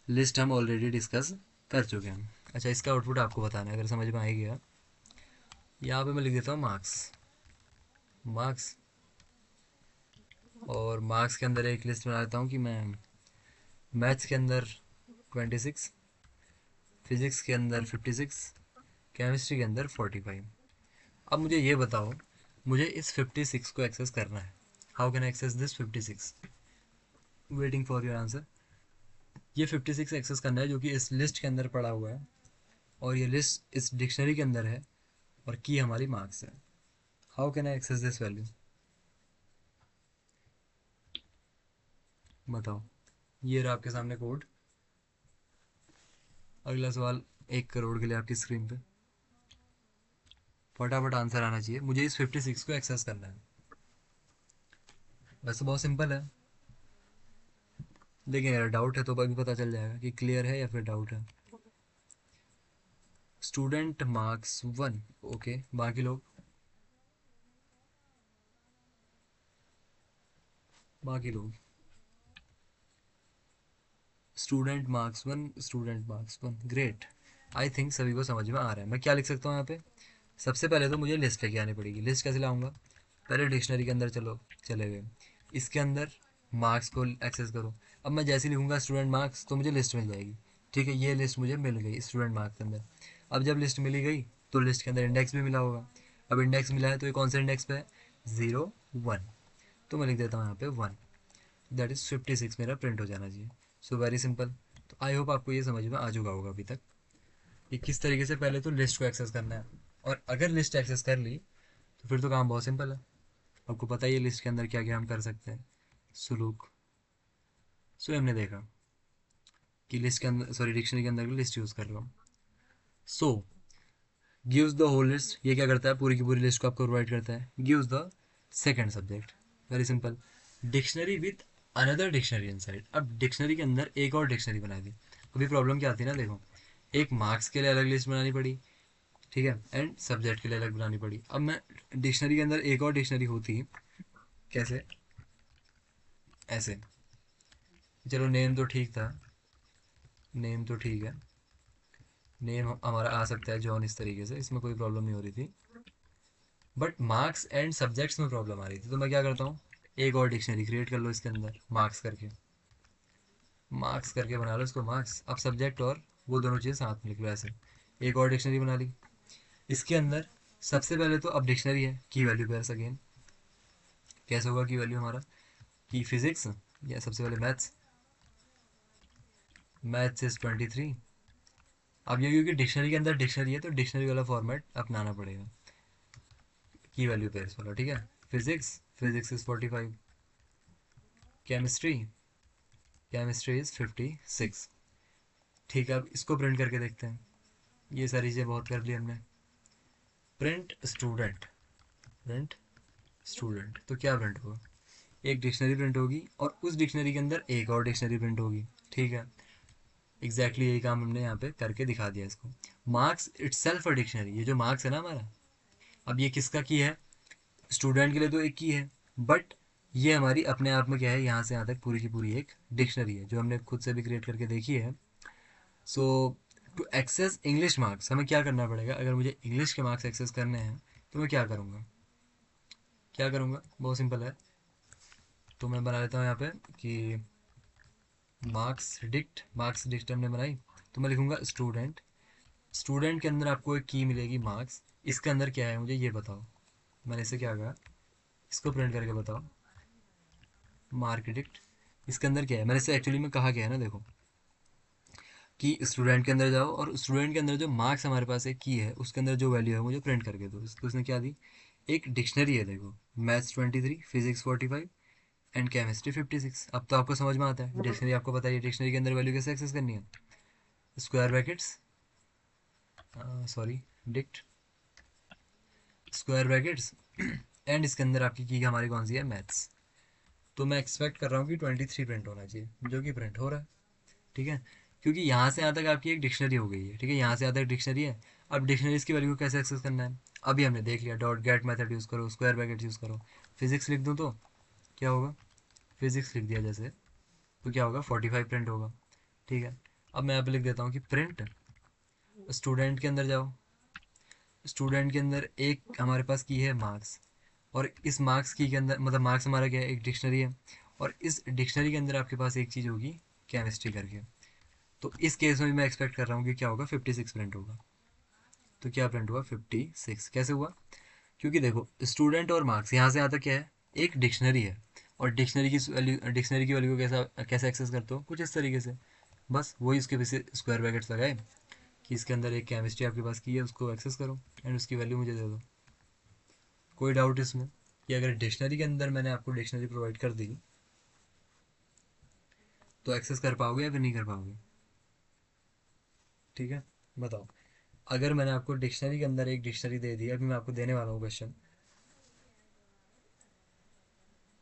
लिस्ट हम ऑलरेडी डिस्कस कर चुके हैं। अच्छा, इसका आउटपुट आपको बताना है, अगर समझ में आ ही गया। यहाँ पे मैं लिख देता हूँ मार्क्स, मार्क्स, और मार्क्स के अंदर एक लिस्ट बना देता हूँ कि मैं मैथ्स के अंदर 26, फिजिक्स के अंदर 56, केमिस्ट्री के अंदर 45। अब मुझे ये बताओ, मुझे इस 56 को एक्सेस करना है। How can I access this 56, waiting for your answer. ये 56 एक्सेस करना है जो कि इस लिस्ट के अंदर पड़ा हुआ है, और ये लिस्ट इस डिक्शनरी के अंदर है, और की हमारी मार्क्स है। How can I access this value, बताओ। ये रहा आपके सामने कोड। अगला सवाल 1 करोड़ के लिए आपकी स्क्रीन पे फटाफट आंसर आना चाहिए, मुझे इस 56 को एक्सेस करना है। वैसे बहुत सिंपल है, लेकिन यार डाउट है तो अभी पता चल जाएगा कि क्लियर है या फिर डाउट है। स्टूडेंट मार्क्स 1, ओके, बाकी लोग, बाकी लोग student marks 1, student marks 1, great. I think सभी को समझ में आ रहा है। मैं क्या लिख सकता हूँ यहाँ पे, सबसे पहले तो मुझे लिस्ट लेके आनी पड़ेगी। लिस्ट कैसे लाऊंगा, पहले डिक्शनरी के अंदर चले गए, इसके अंदर मार्क्स को एक्सेस करो। अब मैं जैसे लिखूंगा स्टूडेंट मार्क्स तो मुझे लिस्ट मिल जाएगी। ठीक है, ये लिस्ट मुझे मिल गई स्टूडेंट मार्क्स के अंदर। अब जब लिस्ट मिली गई तो लिस्ट के अंदर इंडेक्स भी मिला होगा। अब इंडेक्स मिला है तो ये कौन सा इंडेक्स पे है, 0 1, तो मैं लिख देता हूँ यहाँ पे 1, दैट इज़ 56 मेरा प्रिंट हो जाना चाहिए। So very simple. तो आई होप आपको ये समझ में आ चुका होगा अभी तक कि किस तरीके से पहले तो लिस्ट को एक्सेस करना है। और अगर लिस्ट एक्सेस कर ली तो फिर तो काम बहुत सिंपल है। आपको पता ही है लिस्ट के अंदर क्या क्या हम कर सकते हैं, सुलूक। सो हमने देखा कि लिस्ट के अंदर, सॉरी, डिक्शनरी के अंदर भी लिस्ट यूज़ कर रहा हूँ। सो गिव्स द होल लिस्ट, ये क्या करता है, पूरी की पूरी लिस्ट को आपको प्रोवाइड करता है। Gives the second subject, very simple, dictionary with another dictionary inside. अब डिक्शनरी के अंदर एक और डिक्शनरी बना दी। अभी प्रॉब्लम क्या आती है ना, देखो, एक मार्क्स के लिए अलग लिस्ट बनानी पड़ी, ठीक है, एंड सब्जेक्ट के लिए अलग बनानी पड़ी। अब मैं डिक्शनरी के अंदर एक और डिक्शनरी होती कैसे, ऐसे, चलो नेम तो ठीक था, नेम तो ठीक है, नेम हमारा आ सकता है जॉन, इस तरीके से, इसमें कोई प्रॉब्लम नहीं हो रही थी। बट मार्क्स एंड सब्जेक्ट्स में प्रॉब्लम आ रही थी, तो मैं क्या करता हूँ, एक और डिक्शनरी क्रिएट कर लो इसके अंदर, मार्क्स करके, मार्क्स करके बना लो इसको मार्क्स। अब सब्जेक्ट और वो दोनों चीज़ें साथ में लिख लो ऐसे, एक और डिक्शनरी बना ली। इसके अंदर सबसे पहले तो अब डिक्शनरी है की वैल्यू पेयर्स अगेन, कैसे होगा की वैल्यू हमारा, की फिजिक्स या सबसे पहले मैथ्स, मैथ्स इज 23। अब ये क्योंकि डिक्शनरी के अंदर डिक्शनरी है तो डिक्शनरी वाला फॉर्मेट अपनाना पड़ेगा, की वैल्यू पेयर्स वाला, ठीक है। Physics, physics is 45, chemistry, chemistry is 56। ठीक है, अब इसको प्रिंट करके देखते हैं। ये सारी चीज़ें बहुत कर ली हमने। प्रिंट स्टूडेंट, प्रिंट स्टूडेंट, तो क्या प्रिंट होगा, एक डिक्शनरी प्रिंट होगी और उस डिक्शनरी के अंदर एक और डिक्शनरी प्रिंट होगी, ठीक है। एग्जैक्टली यही काम हमने यहाँ पे करके दिखा दिया इसको। Marks itself a dictionary, ये जो मार्क्स है ना हमारा, अब ये किसका की है, स्टूडेंट के लिए तो एक की है, बट ये हमारी अपने आप में क्या है, यहाँ से यहाँ तक पूरी की पूरी एक डिक्शनरी है जो हमने खुद से भी क्रिएट करके देखी है। सो टू एक्सेस इंग्लिश मार्क्स हमें क्या करना पड़ेगा, अगर मुझे इंग्लिश के मार्क्स एक्सेस करने हैं तो मैं क्या करूँगा, क्या करूँगा, बहुत सिंपल है। तो मैं बना लेता हूँ यहाँ पे कि मार्क्स डिक्ट हमने बनाई, तो मैं लिखूँगा स्टूडेंट, स्टूडेंट के अंदर आपको एक की मिलेगी मार्क्स, इसके अंदर क्या है मुझे ये बताओ। मैंने इसे क्या कहा, इसको प्रिंट करके बताओ, मार्क डिक्ट, इसके अंदर क्या है, मैंने इसे एक्चुअली में कहा क्या है ना, देखो, कि स्टूडेंट के अंदर जाओ और स्टूडेंट के अंदर जो मार्क्स हमारे पास एक की है उसके अंदर जो वैल्यू है मुझे प्रिंट करके दो। तो उसने क्या दी, एक डिक्शनरी है, देखो, मैथ्स 23, फिजिक्स 45 एंड केमिस्ट्री 56। अब तो आपको समझ में आता है डिक्शनरी, आपको पता है डिक्शनरी के अंदर वैल्यू कैसे एक्सेस करनी है, square brackets, sorry, dict, square brackets and इसके अंदर आपकी की हमारी कौन सी है, मैथ्स। तो मैं एक्सपेक्ट कर रहा हूँ कि 23 प्रिंट होना चाहिए, जो कि प्रिंट हो रहा है, ठीक है, क्योंकि यहाँ से यहाँ तक आपकी एक डिक्शनरी हो गई है, ठीक है, यहाँ से यहाँ तक डिक्शनरी है। अब डिक्शनरीज की वैल्यू को कैसे एक्सेस करना है, अभी हमने देख लिया, डॉट गेट मेथड यूज़ करो, स्क्वायर ब्रैकेट यूज़ करो। फिजिक्स लिख दूँ तो क्या होगा, फिजिक्स लिख दिया जैसे तो क्या होगा, 45 प्रिंट होगा, ठीक है। अब मैं यहाँ पे लिख देता हूँ कि प्रिंट स्टूडेंट के अंदर जाओ, स्टूडेंट के अंदर एक हमारे पास की है मार्क्स, और इस मार्क्स की के अंदर मतलब मार्क्स हमारा क्या है, एक डिक्शनरी है, और इस डिक्शनरी के अंदर आपके पास एक चीज़ होगी केमिस्ट्री करके। तो इस केस में मैं एक्सपेक्ट कर रहा हूँ कि क्या होगा, 56 प्रिंट होगा। तो क्या प्रिंट हुआ, 56, कैसे हुआ, क्योंकि देखो स्टूडेंट और मार्क्स यहाँ से यहाँ तक क्या है, एक डिक्शनरी है, और डिक्शनरी की वैल्यू को कैसा कैसे एक्सेस करते हो, कुछ इस तरीके से, बस वही उसके पीछे स्क्वायर ब्रैकेट्स लगाए कि इसके अंदर एक केमिस्ट्री आपके पास की है उसको एक्सेस करो एंड उसकी वैल्यू मुझे दे दो। कोई डाउट इसमें कि अगर डिक्शनरी के अंदर मैंने आपको डिक्शनरी प्रोवाइड कर दी तो एक्सेस कर पाओगे या फिर नहीं कर पाओगे, ठीक है, बताओ, अगर मैंने आपको डिक्शनरी के अंदर एक डिक्शनरी दे दी, अभी मैं आपको देने वाला हूँ क्वेश्चन,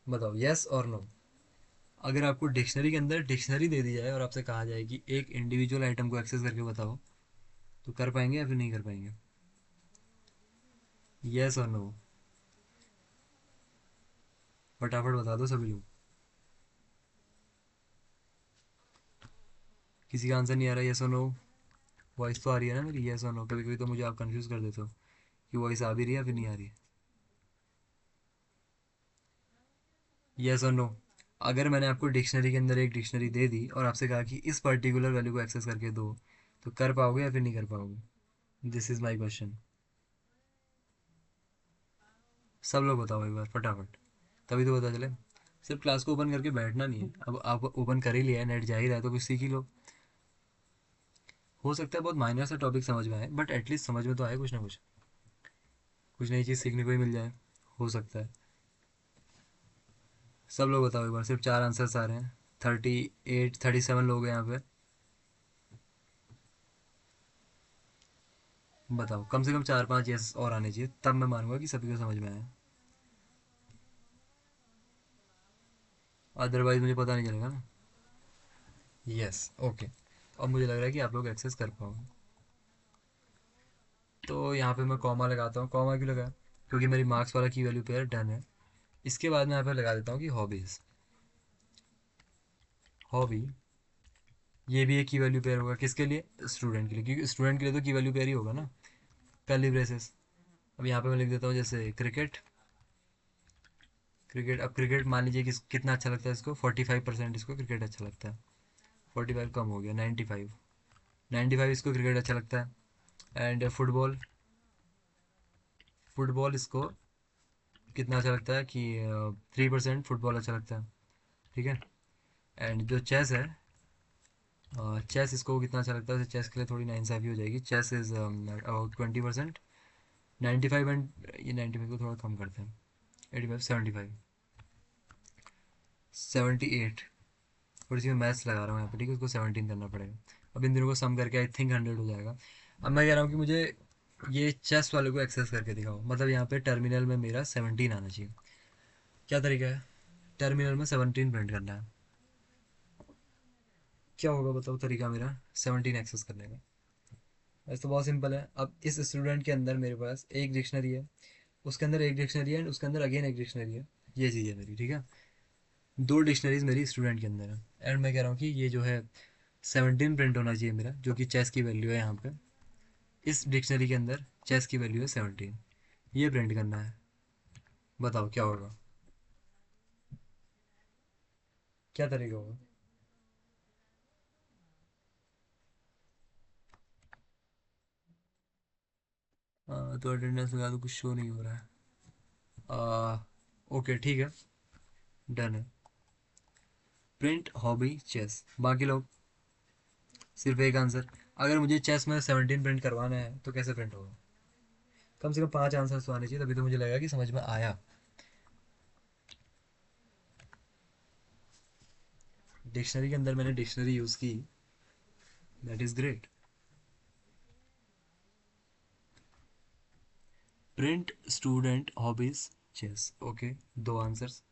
बताओ यस और नो। अगर आपको डिक्शनरी के अंदर डिक्शनरी दे दी जाए और आपसे कहा जाए कि एक इंडिविजुअल आइटम को एक्सेस करके बताओ, तो कर पाएंगे या फिर नहीं कर पाएंगे? यस और नो, फटाफट बता दो सभी लोग। किसी का आंसर नहीं आ रहा? यस और नो। वॉइस तो आ रही है ना मेरी? यस और नो। कभी कभी तो मुझे आप कंफ्यूज कर देते हो कि वॉइस आ भी रही है या फिर नहीं आ रही है। यस और नो। अगर मैंने आपको डिक्शनरी के अंदर एक डिक्शनरी दे दी और आपसे कहा कि इस पर्टिकुलर वैल्यू को एक्सेस करके दो, तो कर पाओगे या फिर नहीं कर पाओगे? This is my question. सब लोग बताओ एक बार फटाफट, तभी तो पता चले। सिर्फ क्लास को ओपन करके बैठना नहीं है। अब आप ओपन कर ही लिया है, नेट जा ही रहा है, तो कुछ सीख ही लो। हो सकता है बहुत माइनर सा टॉपिक समझ में आए, बट एटलीस्ट समझ में तो आए कुछ ना कुछ, कुछ नई चीज़ सीखने को ही मिल जाए, हो सकता है। सब लोग बताओ एक बार। सिर्फ 4 आंसर्स आ रहे हैं। 37 लोग हैं यहाँ पे। बताओ, कम से कम 4-5 यस और आने चाहिए, तब मैं मानूंगा कि सभी को समझ में आया। अदरवाइज मुझे पता नहीं चलेगा ना। Yes, okay. अब मुझे लग रहा है कि आप लोग एक्सेस कर पाओगे। तो यहाँ पे मैं कॉमा लगाता हूँ। कॉमा क्यों लगा? क्योंकि मेरी मार्क्स वाला की वैल्यू पेयर डन है। इसके बाद मैं यहाँ पे लगा देता हूँ कि हॉबीज़, हॉबी, ये भी एक की वैल्यू पेयर होगा। किसके लिए? स्टूडेंट के लिए, क्योंकि स्टूडेंट के लिए तो की वैल्यू पेयर ही होगा ना, कर्ली ब्रेसेस। अब यहाँ पे मैं लिख देता हूँ जैसे क्रिकेट। क्रिकेट, अब क्रिकेट मान लीजिए कि कितना अच्छा लगता है इसको, 45% इसको क्रिकेट अच्छा लगता है। 45 कम हो गया, 95। 95 इसको क्रिकेट अच्छा लगता है। एंड फुटबॉल, फुटबॉल इसको कितना अच्छा लगता है कि 3% फुटबॉल अच्छा लगता है। ठीक है। एंड जो चेस है, चेस इसको कितना अच्छा लगता है? चेस के लिए थोड़ी नाइंसाफ़ी हो जाएगी। Chess is 20%। 95 एंड ये 95 को थोड़ा कम करते हैं, 85, 75, 78। और इसी में मैथ्स लगा रहा हूँ यहाँ पे, ठीक है, उसको 17 करना पड़ेगा। अब इन दोनों को सम करके आई थिंक 100 हो जाएगा। अब मैं कह रहा हूँ कि मुझे ये चेस वाले को एक्सेस करके दिखाओ, मतलब यहाँ पे टर्मिनल में मेरा 17 आना चाहिए। क्या तरीका है? टर्मिनल में 17 प्रिंट करना है। क्या होगा बताओ तरीका मेरा 17 एक्सेस करने का? वैसे तो बहुत सिंपल है। अब इस स्टूडेंट के अंदर मेरे पास एक डिक्शनरी है, उसके अंदर एक डिक्शनरी है, एंड उसके अंदर अगेन एक डिक्शनरी है। ये चीज़ है मेरी, ठीक है। दो डिक्शनरीज मेरी स्टूडेंट के अंदर है। एंड मैं कह रहा हूँ कि ये जो है 17 प्रिंट होना चाहिए मेरा, जो कि चेस की वैल्यू है यहाँ पे। इस डिक्शनरी के अंदर चेस की वैल्यू है 17, ये प्रिंट करना है। बताओ क्या होगा, क्या तरीका होगा? तो अटेंडेंस लगा तो कुछ शो नहीं हो रहा है। ओके ठीक है, डन है। Print hobby chess. बाकी लोग सिर्फ एक आंसर। अगर मुझे चेस में 17 प्रिंट करवाना है तो कैसे प्रिंट होगा? कम से कम 5 आंसर तो आने चाहिए, तभी तो मुझे लगेगा कि समझ में आया। डिक्शनरी के अंदर मैंने डिक्शनरी यूज़ की, that is great. Print student hobbies chess, okay. दो answers.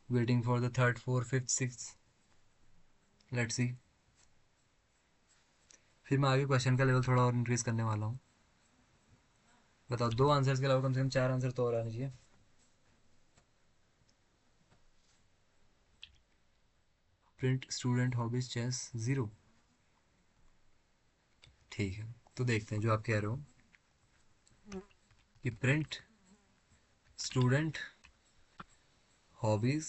Waiting for the third, fourth, fifth, six. Let's see. फिर मैं आगे क्वेश्चन का लेवल थोड़ा और इंक्रीज करने वाला हूँ। बताओ, दो आंसर्स के अलावा कम से कम 4 आंसर तो और आने चाहिए। Print student hobbies chess, zero. ठीक है, तो देखते हैं जो आप कह रहे हो कि प्रिंट स्टूडेंट हॉबीज,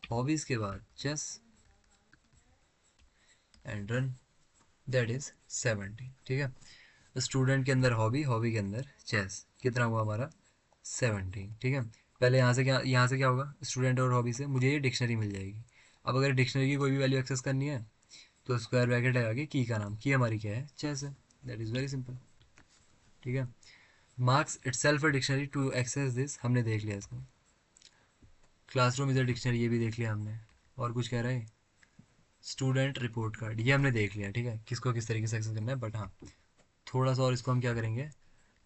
हॉबीज के बाद chess and run, that is 70। ठीक है। स्टूडेंट के अंदर हॉबी, हॉबी के अंदर चेस, कितना हुआ हमारा? 17। ठीक है। पहले यहाँ से क्या होगा? स्टूडेंट और हॉबी से मुझे ये डिक्शनरी मिल जाएगी। अब अगर डिक्शनरी की कोई भी वैल्यू एक्सेस करनी है, तो स्क्वायर ब्रैकेट लगा के की का नाम, की हमारी क्या है? चेस है। That is very simple. ठीक है। Marks itself a dictionary to access this, हमने देख लिया इसको। क्लासरूम इज अ डिक्शनरी, ये भी देख लिया हमने। और कुछ कह रहा है? स्टूडेंट रिपोर्ट कार्ड, ये हमने देख लिया। ठीक है, किसको किस तरीके से एक्सेस करना है, बट हाँ, थोड़ा सा और इसको हम क्या करेंगे,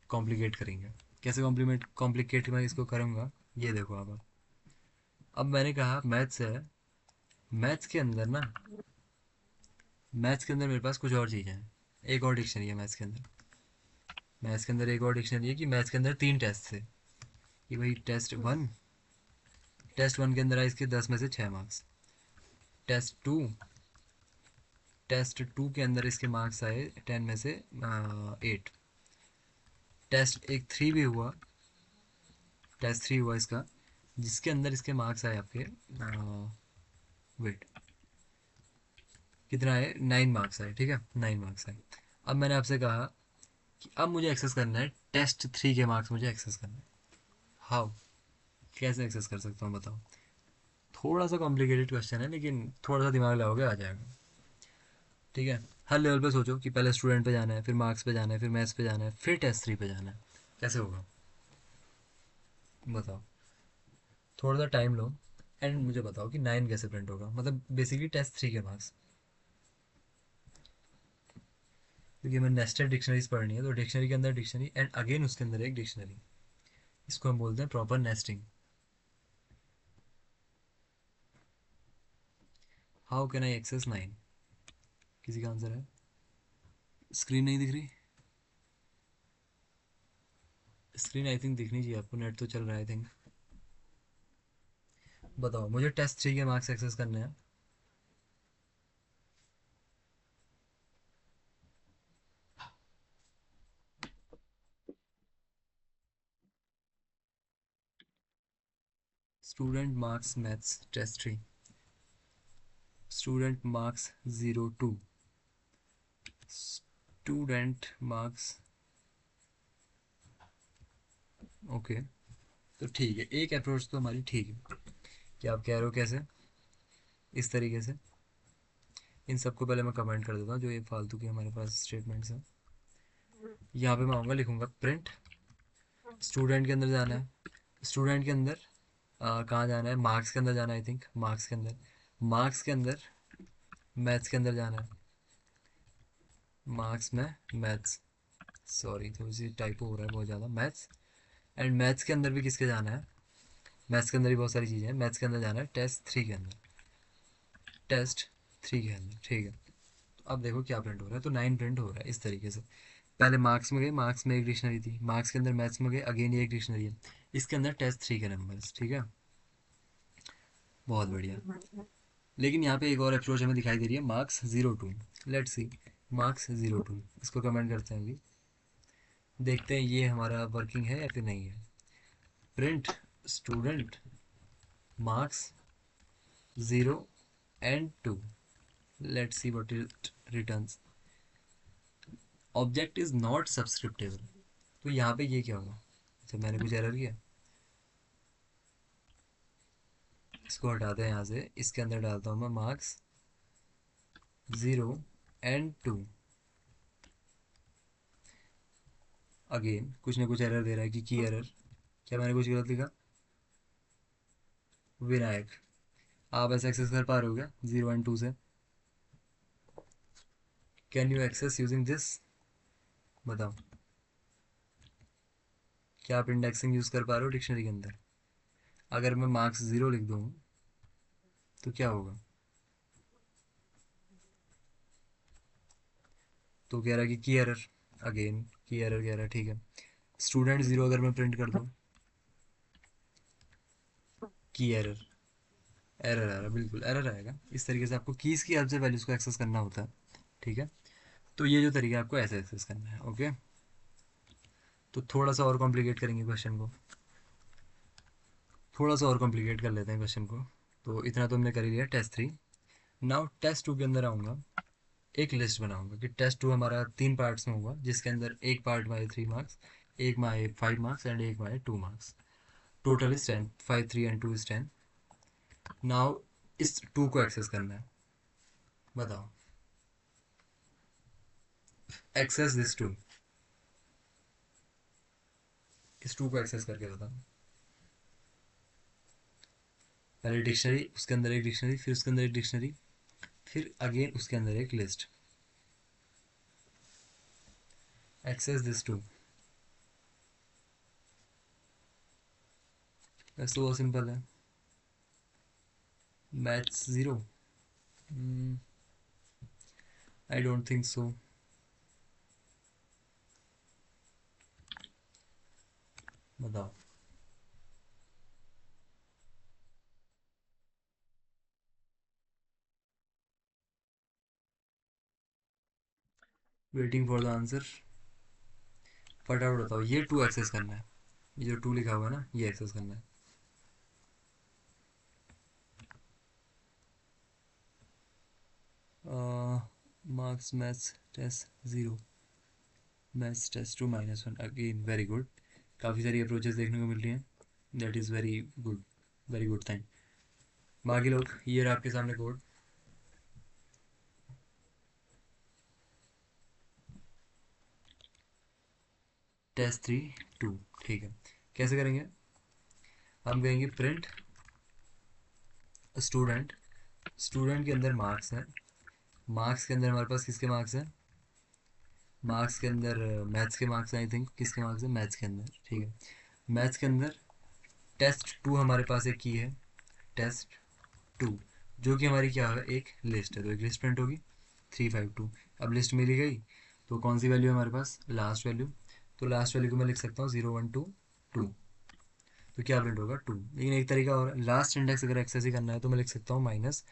कॉम्प्लिकेट करेंगे। कैसे कॉम्प्लिकेट मैं इसको करूँगा, ये देखो अब मैंने कहा मैथ्स है, मैथ्स के अंदर ना, मैथ्स के अंदर मेरे पास कुछ और चीज़ें हैं, एक और डिक्शनरी है मैथ्स के अंदर। मैथ्स के अंदर एक और डिक्शनरी है कि मैथ्स के अंदर 3 टेस्ट थे, कि भाई टेस्ट वन के अंदर आए इसके 10 में से 6 मार्क्स। टेस्ट टू के अंदर इसके मार्क्स आए 10 में से 8। टेस्ट 3 भी हुआ, टेस्ट 3 हुआ इसका, जिसके अंदर इसके मार्क्स आए आपके वेट कितना आए, 9 मार्क्स आए, ठीक है, 9 मार्क्स आए। अब मैंने आपसे कहा कि अब मुझे एक्सेस करना है टेस्ट 3 के मार्क्स, मुझे एक्सेस करना है। हाउ, कैसे एक्सेस कर सकता हूँ बताओ। थोड़ा सा कॉम्प्लिकेटेड क्वेश्चन है, लेकिन थोड़ा सा दिमाग लगाओगे आ जाएगा, ठीक है। हर लेवल पे सोचो कि पहले स्टूडेंट पे जाना है, फिर मार्क्स पे जाना है, फिर मैथ्स पे जाना है, फिर टेस्ट 3 पे जाना है। कैसे होगा बताओ। थोड़ा सा टाइम लो एंड मुझे बताओ कि 9 कैसे प्रिंट होगा, मतलब बेसिकली टेस्ट 3 के मार्क्स। क्योंकि हमें नेस्टेड डिक्शनरीज पढ़नी है, तो डिक्शनरी के अंदर डिक्शनरी एंड अगेन उसके अंदर एक डिक्शनरी, इसको हम बोलते हैं proper nesting. How can I access 9, किसी का आंसर है? स्क्रीन नहीं दिख रही? स्क्रीन आई थिंक दिखनी चाहिए आपको, नेट तो चल रहा है आई थिंक। बताओ, मुझे टेस्ट 3 के मार्क्स एक्सेस करने हैं। Student marks maths test 3, student marks 02, student marks, okay. तो ठीक है, एक अप्रोच तो हमारी ठीक है। क्या आप कह रहे हो कैसे, इस तरीके से। इन सबको पहले मैं कमेंट कर देता हूँ, जो ये फालतू की हमारे पास स्टेटमेंट्स हैं। यहाँ पे मैं आऊँगा, लिखूँगा प्रिंट, स्टूडेंट के अंदर जाना है, स्टूडेंट के अंदर कहाँ जाना है, मार्क्स के अंदर जाना है आई थिंक, मार्क्स के अंदर, मार्क्स के अंदर मैथ्स के अंदर जाना है, मार्क्स में मैथ्स, सॉरी थोड़ी सी टाइपो हो रहा है बहुत ज़्यादा, मैथ्स एंड मैथ्स के अंदर भी किसके जाना है, मैथ्स के अंदर भी बहुत सारी चीज़ें हैं, मैथ्स के अंदर जाना है टेस्ट 3 के अंदर, टेस्ट 3 के अंदर, ठीक है। तो अब देखो क्या प्रिंट हो रहा है, तो 9 प्रिंट हो रहा है इस तरीके से। पहले मार्क्स में गए, मार्क्स में एक डिक्शनरी थी, मार्क्स के अंदर मैथ्स में गए, अगेन ये एक डिक्शनरी है, इसके अंदर टेस्ट 3 के नंबर्स, ठीक है, बहुत बढ़िया। लेकिन यहाँ पे एक और अप्रोच हमें दिखाई दे रही है, मार्क्स 02, लेट्स सी, मार्क्स 02, इसको कमेंट करते हैं अभी, देखते हैं ये हमारा वर्किंग है या फिर नहीं है। Print student marks 0 and 2, let's see what it returns. Object is not subscriptable, तो यहाँ पे ये क्या होगा, अच्छा मैंने कुछ एरर किया, इसको हटाते हैं यहाँ से, इसके अंदर डालता हूँ मैं मार्क्स 0 and 2। अगेन कुछ ना कुछ एरर दे रहा है, कि एरर, क्या मैंने कुछ गलत लिखा? विनायक, आप ऐसे एक्सेस कर पा रहे हो क्या 0 and 2 से? Can you access using this, बताओ। क्या आप इंडेक्सिंग यूज कर पा रहे हो डिक्शनरी के अंदर? अगर मैं मार्क्स 0 लिख दूँ तो क्या होगा? तो कह रहा है कि एरर, अगेन की एरर कह रहा है, ठीक है। स्टूडेंट 0 अगर मैं प्रिंट कर दूँ, की एरर, एरर आ रहा है, बिल्कुल एरर आएगा। इस तरीके से आपको कीज़ की हेल्प से वैल्यूज़ को एक्सेस करना होता है, ठीक है। तो ये जो तरीका है आपको ऐसे एक्सेस करना है, ओके। तो थोड़ा सा और कॉम्प्लिकेट करेंगे क्वेश्चन को, थोड़ा सा और कॉम्प्लिकेट कर लेते हैं क्वेश्चन को। तो इतना तो हमने कर ही लिया टेस्ट 3। नाउ टेस्ट 2 के अंदर आऊँगा, एक लिस्ट बनाऊंगा कि टेस्ट 2 हमारा 3 पार्ट्स में होगा, जिसके अंदर एक पार्ट में आए 3 मार्क्स, एक में आए 5 मार्क्स एंड एक में आए 2 marks. Total is 10, 5 3 and 2 is 10। Now इस 2 को एक्सेस करना है, बताओ, एक्सेस दिस 2, इस 2 को एक्सेस करके बताओ। पहले डिक्शनरी, उसके अंदर एक डिक्शनरी, फिर उसके अंदर एक डिक्शनरी, फिर अगेन उसके अंदर एक लिस्ट, एक्सेस दिस टू, बस तो बहुत सिंपल है। Maths zero, I don't think so. बताओ। Waiting for the answer. फटाफट बताओ, ये टू एक्सेस करना है, ये जो टू लिखा हुआ है ना, ये एक्सेस करना है। Marks maths test zero, maths test two -1, again very good. काफ़ी सारी अप्रोचेस देखने को मिल रही हैं, that is good very good thing. बाकी लोग, ये रहा आपके सामने कोड। टेस्ट 3 2, ठीक है। कैसे करेंगे? हम कहेंगे प्रिंट स्टूडेंट, स्टूडेंट के अंदर मार्क्स है, मार्क्स के अंदर हमारे पास किसके मार्क्स हैं? मार्क्स के अंदर मैथ्स के मार्क्स हैं, आई थिंक। किसके मार्क्स हैं? मैथ्स के अंदर, ठीक है। मैथ्स के अंदर टेस्ट टू हमारे पास एक की है, टेस्ट टू, जो कि हमारी क्या है, एक लिस्ट है, तो एक लिस्ट प्रिंट होगी 352। अब लिस्ट मिली गई, तो कौन सी वैल्यू है हमारे पास? Last value. तो लास्ट वैल्यू को मैं लिख सकता हूँ 0 1 2 2, तो क्या प्रिंट होगा? 2। लेकिन एक तरीका और, लास्ट इंडेक्स अगर एक्सेस ही करना है तो मैं लिख सकता हूँ -1।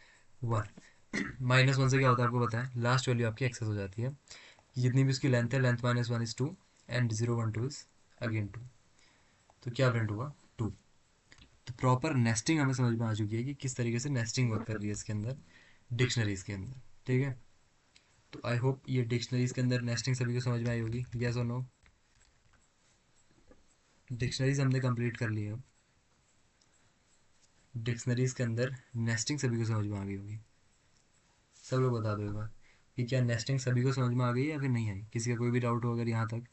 -1 से क्या होता है आपको पता है? लास्ट वैल्यू आपकी एक्सेस हो जाती है। जितनी भी उसकी लेंथ है, length -1 is 2 and 0 1 2 is again 2, तो क्या प्रिंट होगा? 2। तो प्रॉपर नेस्टिंग हमें समझ में आ चुकी है कि किस तरीके से नेस्टिंग वर्क कर रही है इसके अंदर, डिक्शनरीज के अंदर, ठीक है। तो आई होप ये डिक्शनरीज के अंदर नेस्टिंग सभी को समझ में आई होगी, यस और नो? डिक्शनरीज हमने कंप्लीट कर ली है। डिक्शनरीज के अंदर नेस्टिंग सभी को समझ में आ गई होगी। सब लोग बता दो एक बार कि क्या नेस्टिंग सभी को समझ में आ गई या फिर नहीं आई? किसी का कोई भी डाउट हो अगर यहाँ तक?